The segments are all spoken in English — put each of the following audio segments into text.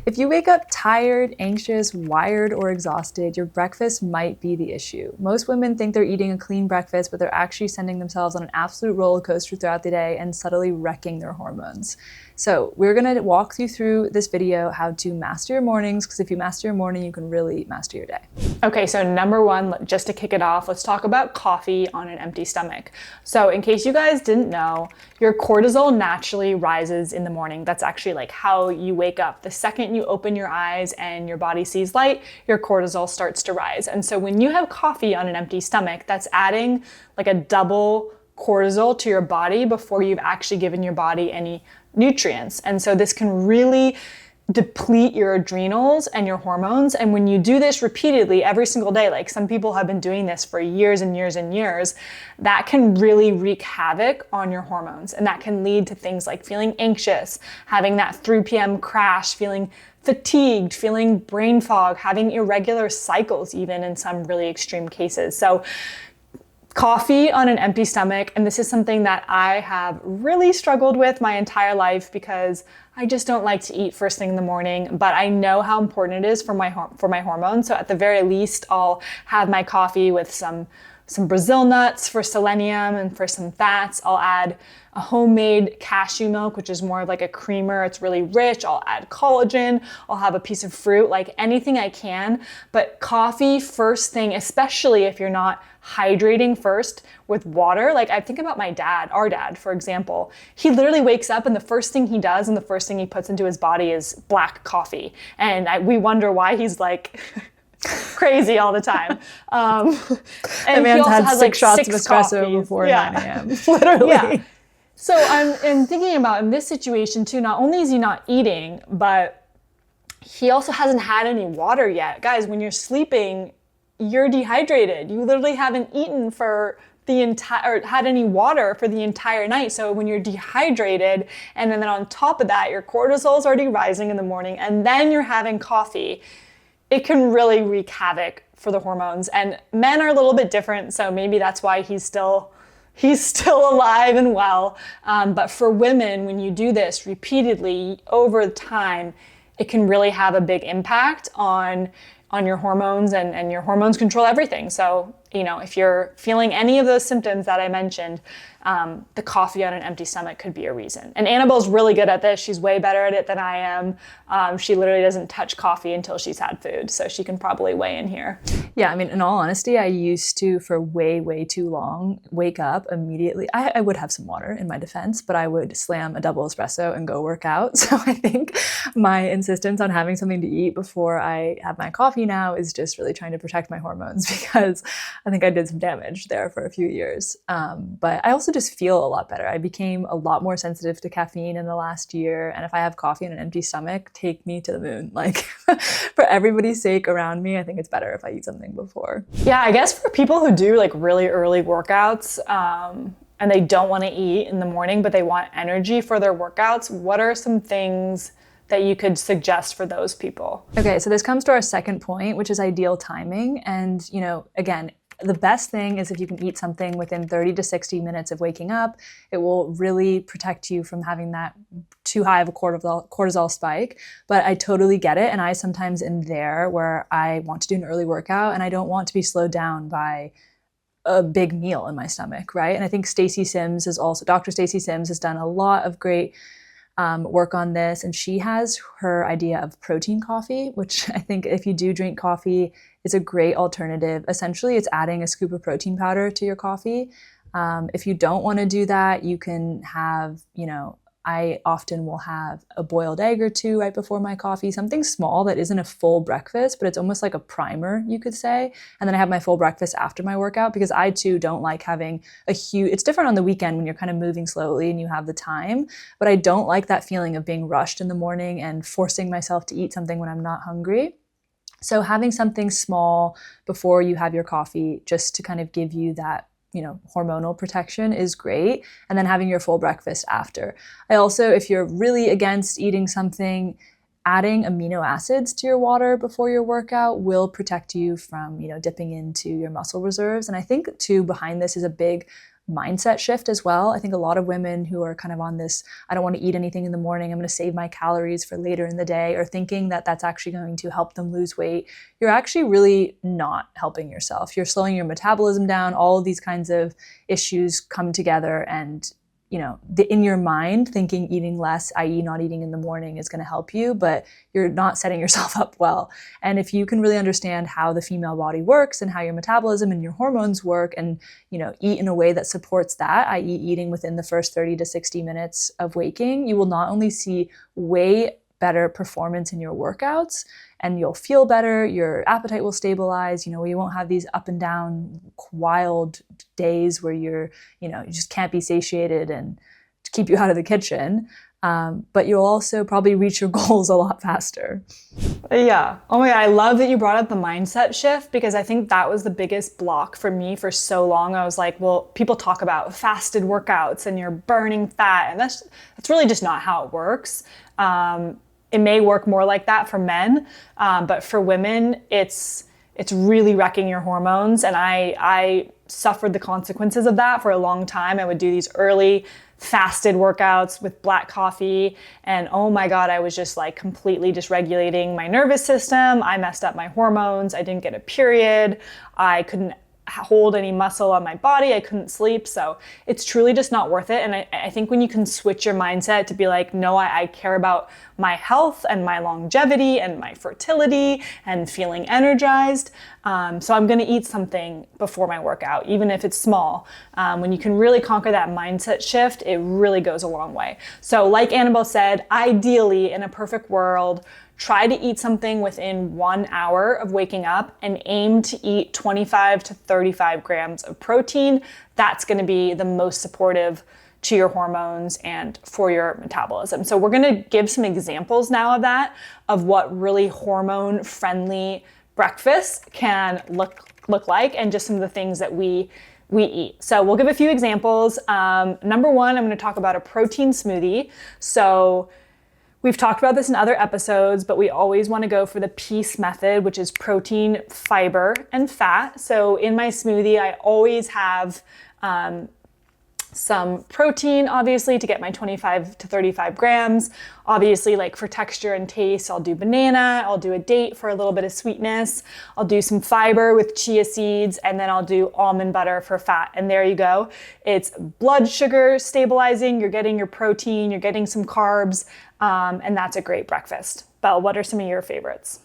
If you wake up tired, anxious, wired, or exhausted, your breakfast might be the issue. Most women think they're eating a clean breakfast, but they're actually sending themselves on an absolute roller coaster throughout the day and subtly wrecking their hormones. So we're gonna walk you through this video how to master your mornings, because if you master your morning, you can really master your day. Okay, so number one, just to kick it off, let's talk about coffee on an empty stomach. So in case you guys didn't know, your cortisol naturally rises in the morning. That's actually like how you wake up. The second you open your eyes and your body sees light, your cortisol starts to rise. And so when you have coffee on an empty stomach, that's adding like a double cortisol to your body before you've actually given your body any nutrients. And so this can really deplete your adrenals and your hormones. And when you do this repeatedly every single day, like some people have been doing this for years and years and years, that can really wreak havoc on your hormones. And that can lead to things like feeling anxious, having that 3 p.m. crash, feeling fatigued, feeling brain fog, having irregular cycles, even in some really extreme cases. So coffee on an empty stomach, and this is something that I have really struggled with my entire life because I just don't like to eat first thing in the morning, but I know how important it is for my hormones. So at the very least, I'll have my coffee with some Brazil nuts for selenium and for some fats. I'll add a homemade cashew milk, which is more of like a creamer. It's really rich. I'll add collagen. I'll have a piece of fruit, like anything I can. But coffee first thing, especially if you're not hydrating first with water. Like I think about my dad, our dad, for example. He literally wakes up and the first thing he does and the first thing he puts into his body is black coffee. And we wonder why he's like crazy all the time. And he also has like shots of espresso coffees before 9 a.m. Literally. Yeah. So I'm thinking about in this situation too, not only is he not eating, but he also hasn't had any water yet. Guys, when you're sleeping, you're dehydrated. You literally haven't eaten for the entire, or had any water for the entire night. So when you're dehydrated, and then on top of that, your cortisol is already rising in the morning, and then you're having coffee, it can really wreak havoc for the hormones. And men are a little bit different, so maybe that's why he's still alive and well. But for women, when you do this repeatedly over time, it can really have a big impact on your hormones, and your hormones control everything. So, if you're feeling any of those symptoms that I mentioned, the coffee on an empty stomach could be a reason. And Annabelle's really good at this. She's way better at it than I am. She literally doesn't touch coffee until she's had food, so she can probably weigh in here. Yeah, I mean, in all honesty, I used to, for way, way too long, wake up immediately. I would have some water in my defense, but I would slam a double espresso and go work out. So I think my insistence on having something to eat before I have my coffee now is just really trying to protect my hormones, because I think I did some damage there for a few years. But I also just feel a lot better. I became a lot more sensitive to caffeine in the last year. And if I have coffee on an empty stomach, take me to the moon. Like for everybody's sake around me, I think it's better if I eat something before. Yeah, I guess for people who do like really early workouts, and they don't want to eat in the morning, but they want energy for their workouts, what are some things that you could suggest for those people? Okay, so this comes to our second point, which is ideal timing. And, again, the best thing is if you can eat something within 30 to 60 minutes of waking up. It will really protect you from having that too high of a cortisol spike. But I totally get it. And I sometimes am there where I want to do an early workout and I don't want to be slowed down by a big meal in my stomach, right? And I think Dr. Stacey Sims has done a lot of great work on this, and she has her idea of protein coffee, which I think if you do drink coffee, is a great alternative. Essentially, it's adding a scoop of protein powder to your coffee. If you don't want to do that, you can have, I often will have a boiled egg or two right before my coffee, something small that isn't a full breakfast, but it's almost like a primer, you could say. And then I have my full breakfast after my workout, because I too don't like having it's different on the weekend when you're kind of moving slowly and you have the time, but I don't like that feeling of being rushed in the morning and forcing myself to eat something when I'm not hungry. So having something small before you have your coffee, just to kind of give you that hormonal protection, is great. And then having your full breakfast after. I also, if you're really against eating something, adding amino acids to your water before your workout will protect you from, dipping into your muscle reserves. And I think too, behind this is a big mindset shift as well. I think a lot of women who are kind of on this, I don't want to eat anything in the morning, I'm going to save my calories for later in the day, or thinking that that's actually going to help them lose weight, you're actually really not helping yourself. You're slowing your metabolism down. All of these kinds of issues come together, and in your mind, thinking eating less, i.e. not eating in the morning, is going to help you, but you're not setting yourself up well. And if you can really understand how the female body works and how your metabolism and your hormones work, and eat in a way that supports that, i.e. eating within the first 30 to 60 minutes of waking, you will not only see way better performance in your workouts, and you'll feel better, your appetite will stabilize, you won't have these up and down wild days where you just can't be satiated and to keep you out of the kitchen. But you'll also probably reach your goals a lot faster. Yeah. Oh my God, I love that you brought up the mindset shift, because I think that was the biggest block for me for so long. I was like, well, people talk about fasted workouts and you're burning fat, and that's really just not how it works. It may work more like that for men, but for women, it's really wrecking your hormones. And I suffered the consequences of that for a long time. I would do these early fasted workouts with black coffee, and oh my God, I was just like completely dysregulating my nervous system. I messed up my hormones. I didn't get a period. I couldn't hold any muscle on my body. I couldn't sleep. So it's truly just not worth it. And I think when you can switch your mindset to be like, no, I care about my health and my longevity and my fertility and feeling energized. So I'm going to eat something before my workout, even if it's small. When you can really conquer that mindset shift, it really goes a long way. So like Annabelle said, ideally in a perfect world, try to eat something within 1 hour of waking up and aim to eat 25 to 35 grams of protein. That's going to be the most supportive to your hormones and for your metabolism. So we're going to give some examples now of that, of what really hormone-friendly breakfast can look like, and just some of the things that we eat. So we'll give a few examples. Number one, I'm going to talk about a protein smoothie. So we've talked about this in other episodes, but we always want to go for the PEACE method, which is protein, fiber, and fat. So in my smoothie, I always have some protein, obviously, to get my 25 to 35 grams. Obviously, like for texture and taste, I'll do banana, I'll do a date for a little bit of sweetness, I'll do some fiber with chia seeds, and then I'll do almond butter for fat. And there you go. It's blood sugar stabilizing, you're getting your protein, you're getting some carbs, and that's a great breakfast. Belle, what are some of your favorites?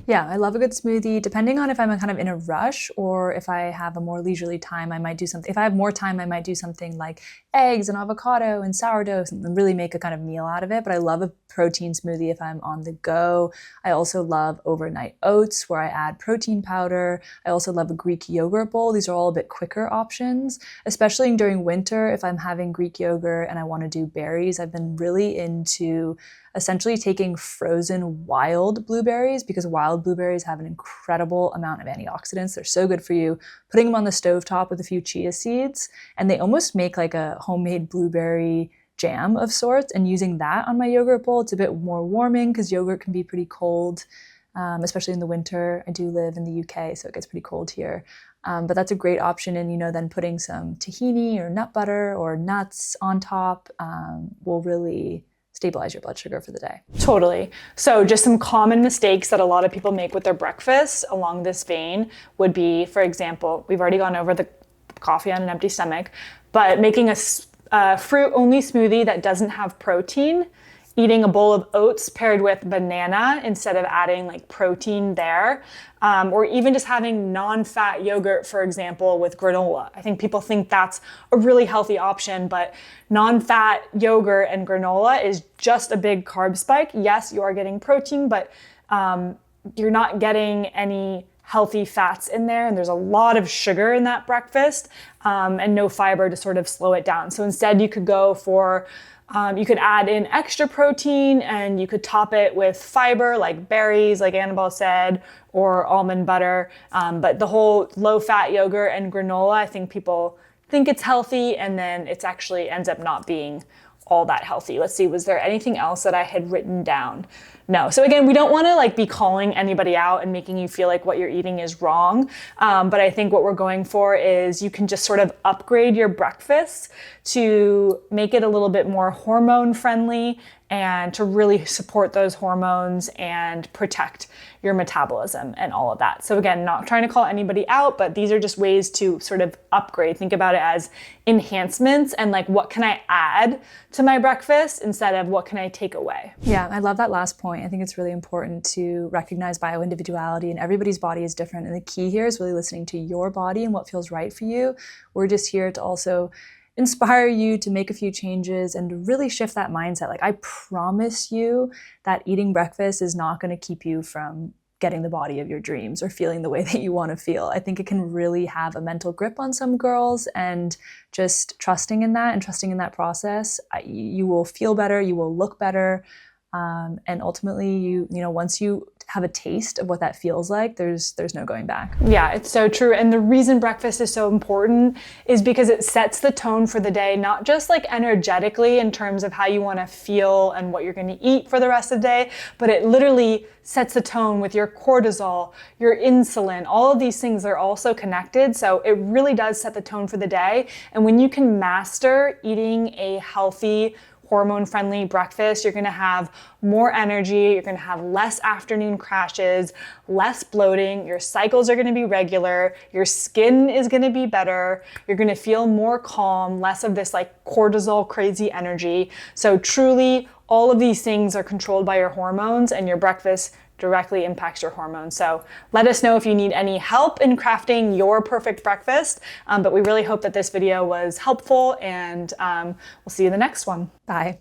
Yeah, I love a good smoothie. Depending on if I'm kind of in a rush or if I have a more leisurely time, I might do something. If I have more time, I might do something like eggs and avocado and sourdough and really make a kind of meal out of it. But I love a protein smoothie if I'm on the go. I also love overnight oats where I add protein powder. I also love a Greek yogurt bowl. These are all a bit quicker options, especially during winter. If I'm having Greek yogurt and I want to do berries, I've been really into essentially taking frozen wild blueberries, because wild blueberries have an incredible amount of antioxidants. They're so good for you. Putting them on the stovetop with a few chia seeds, and they almost make like a homemade blueberry jam of sorts, and using that on my yogurt bowl. It's a bit more warming because yogurt can be pretty cold, especially in the winter. I do live in the UK, so it gets pretty cold here. But that's a great option. And, then putting some tahini or nut butter or nuts on top will really stabilize your blood sugar for the day. Totally. So just some common mistakes that a lot of people make with their breakfast along this vein would be, for example, we've already gone over the coffee on an empty stomach, but making a fruit-only smoothie that doesn't have protein, eating a bowl of oats paired with banana instead of adding like protein there, or even just having non-fat yogurt, for example, with granola. I think people think that's a really healthy option, but non-fat yogurt and granola is just a big carb spike. Yes, you are getting protein, but you're not getting any healthy fats in there, and there's a lot of sugar in that breakfast, and no fiber to sort of slow it down. So instead you could go for you could add in extra protein, and you could top it with fiber like berries, like Annabelle said, or almond butter. But the whole low-fat yogurt and granola, I think people think it's healthy, and then it's actually ends up not being all that healthy. Let's see, was there anything else that I had written down? No. So again, we don't want to like be calling anybody out and making you feel like what you're eating is wrong. But I think what we're going for is you can just sort of upgrade your breakfast to make it a little bit more hormone friendly and to really support those hormones and protect your metabolism and all of that. So again, not trying to call anybody out, but these are just ways to sort of upgrade. Think about it as enhancements and like, what can I add to my breakfast instead of what can I take away? Yeah, I love that last point. I think it's really important to recognize bioindividuality, and everybody's body is different. And the key here is really listening to your body and what feels right for you. We're just here to also inspire you to make a few changes and to really shift that mindset. Like, I promise you that eating breakfast is not going to keep you from getting the body of your dreams or feeling the way that you want to feel. I think it can really have a mental grip on some girls, and just trusting in that and trusting in that process, you will feel better, you will look better. And ultimately, you know, once you have a taste of what that feels like, there's no going back. Yeah, it's so true. And the reason breakfast is so important is because it sets the tone for the day, not just like energetically in terms of how you want to feel and what you're going to eat for the rest of the day, but it literally sets the tone with your cortisol, your insulin. All of these things are also connected. So it really does set the tone for the day. And when you can master eating a healthy, hormone-friendly breakfast, you're gonna have more energy, you're gonna have less afternoon crashes, less bloating, your cycles are gonna be regular, your skin is gonna be better, you're gonna feel more calm, less of this like cortisol crazy energy. So truly, all of these things are controlled by your hormones, and your breakfast directly impacts your hormones. So let us know if you need any help in crafting your perfect breakfast. But we really hope that this video was helpful, and we'll see you in the next one. Bye.